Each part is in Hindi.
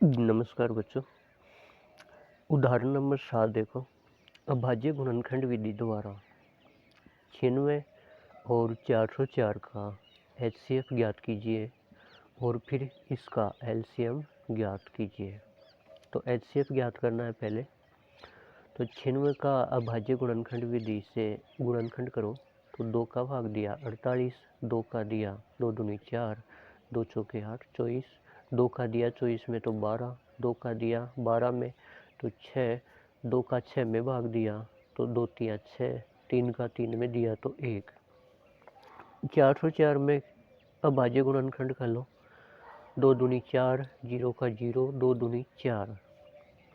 नमस्कार बच्चों। उदाहरण नंबर 7 देखो। अभाज्य गुणनखंड विधि द्वारा 96 और 404 का HCF ज्ञात कीजिए और फिर इसका LCM ज्ञात कीजिए। तो HCF ज्ञात करना है पहले। तो 96 का अभाज्य गुणनखंड विधि से गुणनखंड करो। तो 2 का भाग दिया 48, 2 का दिया 2 दूनी 4, 2 चौके 8, 24, 2 का दिया 24 में तो 12, 2 का दिया 12 में तो 6, 2 का 6 में भाग दिया तो 2 तिया 6, 3 का 3 में दिया तो 1। 404 में अभाज्य गुणनखंड कर लो। 2 दूनी 4, 0 का 0, 2 दूनी 4,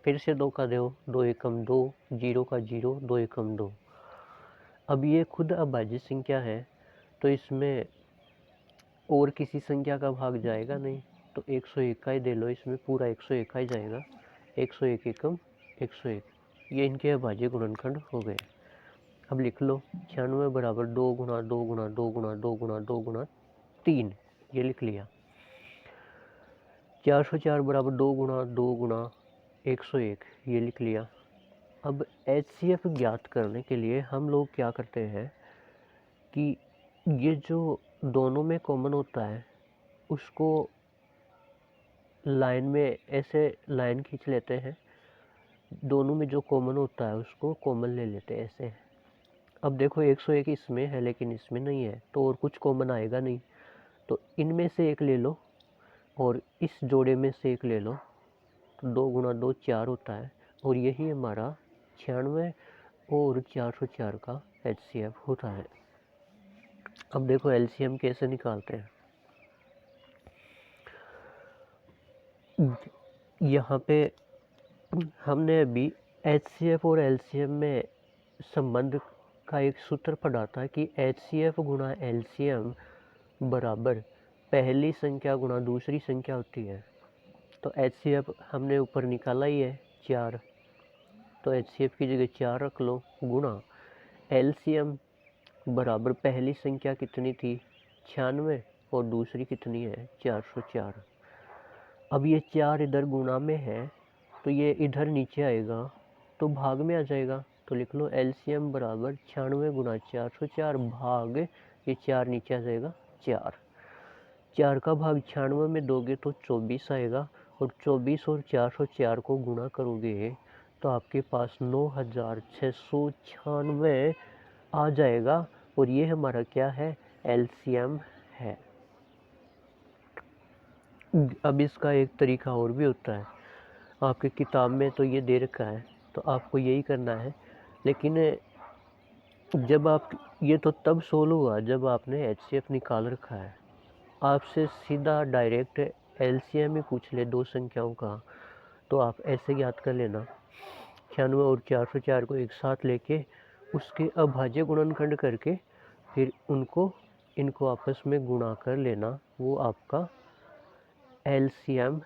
फिर से 2 का दो, 2 एकम 2, 0 का 0, 2 एकम 2। अब ये खुद अभाज्य संख्या है तो इसमें और किसी संख्या का भाग जाएगा नहीं, तो 101 का ही दे लो। इसमें पूरा 101 का ही जाएगा। 101 एकम 101, ये इनके अभाज्य गुणनखंड हो गए। अब लिख लो 96 बराबर 2 गुणा 2 गुणा 2 गुणा 2 गुणा 2 गुणा 3, ये लिख लिया। 404 बराबर 2 गुणा 2 गुणा 101, ये लिख लिया। अब HCF ज्ञात करने के लिए हम लोग क्या करते हैं कि ये जो दोनों में कॉमन होता है उसको लाइन में ऐसे लाइन खींच लेते हैं। दोनों में जो कॉमन होता है उसको कॉमन ले लेते हैं ऐसे। अब देखो 101 इसमें है लेकिन इसमें नहीं है, तो और कुछ कॉमन आएगा नहीं, तो इनमें से एक ले लो और इस जोड़े में से एक ले लो। तो 2 गुणा 2 4 होता है और यही हमारा 96 और 404 का HCF होता है। अब देखो LCM कैसे निकालते हैं। यहाँ पे हमने अभी HCF और LCM में संबंध का एक सूत्र पढ़ा था कि HCF गुणा LCM बराबर पहली संख्या गुणा दूसरी संख्या होती है। तो HCF हमने ऊपर निकाला ही है 4, तो HCF की जगह 4 रख लो, गुणा LCM बराबर पहली संख्या कितनी थी 96 और दूसरी कितनी है 404। अब ये 4 इधर गुणा में है तो ये इधर नीचे आएगा तो भाग में आ जाएगा। तो लिख लो LCM बराबर 96 गुणा 404 भाग ये 4 नीचे आ जाएगा 4। 4 का भाग 96 में दोगे तो 24 आएगा और 24 और 404 को गुणा करोगे तो आपके पास 9696 आ जाएगा और ये हमारा क्या है LCM है। अब इसका एक तरीका और भी होता है, आपकी किताब में तो ये दे रखा है तो आपको यही करना है, लेकिन जब आप ये तो तब सोल्व हुआ जब आपने HCF निकाल रखा है। आपसे सीधा डायरेक्ट LCM ही पूछ ले दो संख्याओं का तो आप ऐसे याद कर लेना। 96 और 404 को एक साथ लेके उसके अभाज्य गुणनखंड करके फिर इनको आपस में गुणा कर लेना, वो आपका LCM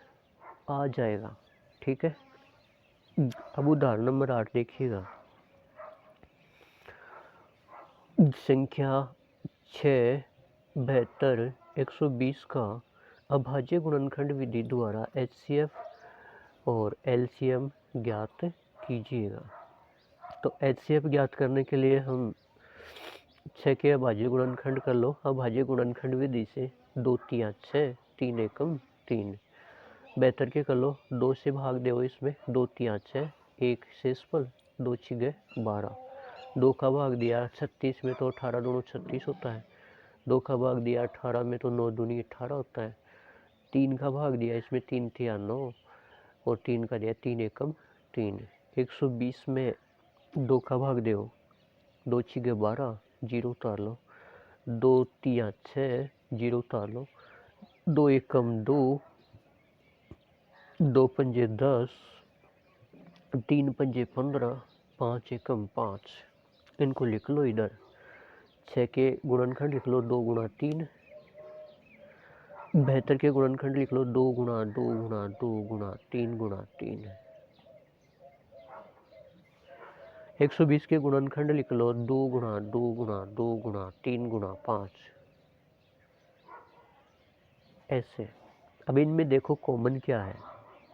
आ जाएगा। ठीक है। अब उदाहरण नंबर 8 देखिएगा। संख्या 6, 72, 120 का अभाज्य गुणनखंड विधि द्वारा HCF और LCM ज्ञात कीजिएगा। तो HCF ज्ञात करने के लिए हम 6 के अभाज्य गुणनखंड कर लो। अभाज्य गुणनखंड विधि से 2 तिया 6, 3 एकम 3। 72 के कर लो, 2 से भाग दो इसमें, 2 तिया 6, 1 शेषफल, 2 छिगे 12। 2 का भाग दिया 36 में तो 18 दूनी 36 होता है। 2 का भाग दिया 18 में तो 9 दूनी 18 होता है। 3 का भाग दिया इसमें 3 तिया 9 और 3 का दिया 3 एकम 3। 120 में 2 का भाग दो, 2 छिगे 12, 0 उतार लो। 2 तिया 6, 0 उतार लो। 2 एकम 2, 2 पंजे 10, 3 पंजे 15, 5 एकम 5। इनको लिख लो इधर। 6 के गुणनखंड लिख लो 2 गुणा 3। 72 के गुणनखंड लिख लो 2 गुणा 2 गुणा 2 गुणा 3 गुणा 3। 120 के गुणनखंड लिख लो 2 गुणा 2 गुणा 2 गुणा 3 गुणा 5। ऐसे। अब इनमें देखो कॉमन क्या है,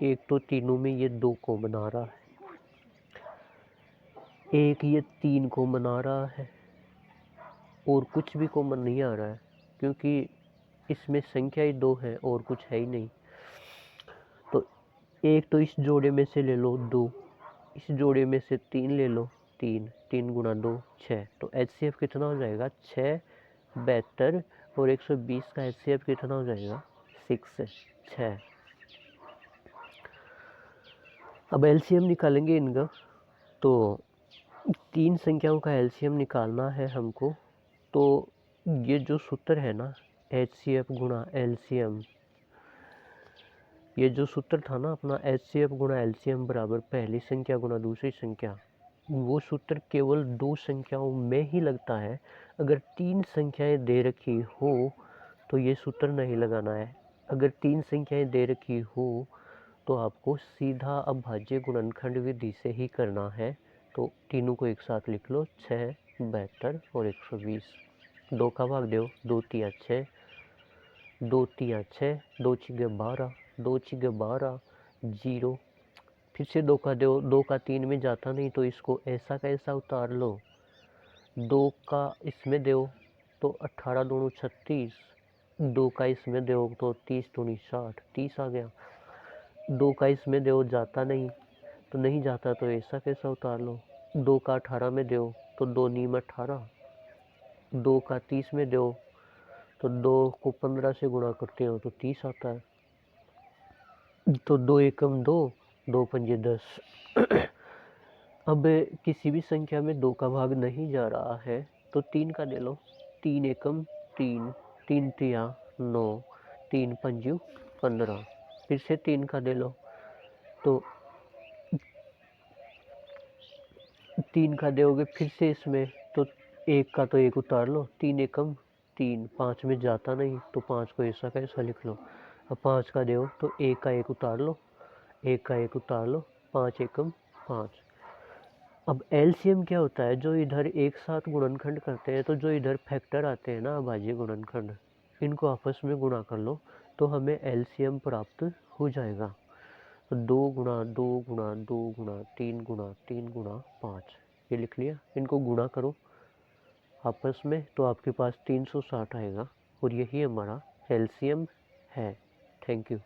एक तो तीनों में ये 2 कॉमन आ रहा है, एक ये 3 कॉमन आ रहा है और कुछ भी कॉमन नहीं आ रहा है, क्योंकि इसमें संख्या ही 2 है और कुछ है ही नहीं। तो एक तो इस जोड़े में से ले लो 2, इस जोड़े में से 3 ले लो, 3 3 गुणा 2 6। तो HCF कितना हो जाएगा 6, 72 और 120 का HCF कितना हो जाएगा 6 6। अब LCM निकालेंगे इनका, तो 3 संख्याओं का LCM निकालना है हमको। तो ये जो सूत्र है ना HCF गुणा LCM, ये जो सूत्र था ना अपना HCF गुणा LCM बराबर पहली संख्या गुणा दूसरी संख्या, वो सूत्र केवल 2 संख्याओं में ही लगता है। अगर 3 संख्याएं दे रखी हो तो ये सूत्र नहीं लगाना है। अगर 3 संख्याएं दे रखी हो तो आपको सीधा अभाज्य गुणनखंड विधि से ही करना है। तो तीनों को एक साथ लिख लो, 6, 72 और 120। 2 का भाग दो, 2 तिया 6, 2 तिया 6, 2 छिगे 12, 2 छिगे 12, 0। फिर से 2 का दो, 2 का 3 में जाता नहीं तो इसको ऐसा का ऐसा उतार लो। 2 का इसमें दो तो 18 दूनी 36, 2 का इसमें दो तो 30 दूनी 60, 30 आ गया। 2 का इसमें दो जाता नहीं तो नहीं जाता तो ऐसा कैसा उतार लो। 2 का 18 में दो तो 2 नीम 18, 2 का 30 में दो तो 2 को 15 से गुणा करते हो तो 30 आता है। तो 2 एकम 2, 2 पंजे 10। अब किसी भी संख्या में 2 का भाग नहीं जा रहा है तो 3 का ले लो, 3 एकम 3, 3 तिया 9, 3 पंजू 15। फिर से 3 का ले लो, तो 3 का दोगे फिर से इसमें तो 1 का तो 1 उतार लो, 3 एकम 3, 5 में जाता नहीं तो 5 को ऐसा का ऐसा लिख लो। अब 5 का दो तो 1 का 1 उतार लो, 1 का 1 उतार लो, 5 एकम 5। अब LCM क्या होता है, जो इधर एक साथ गुणनखंड करते हैं तो जो इधर फैक्टर आते हैं ना अभाज्य गुणनखंड, इनको आपस में गुणा कर लो तो हमें LCM प्राप्त हो जाएगा। तो 2 गुणा 2 गुणा 2 गुणा 3 गुणा 3 गुणा 5, ये लिख लिया। इनको गुणा करो आपस में तो आपके पास 360 आएगा और यही हमारा LCM है। Thank you.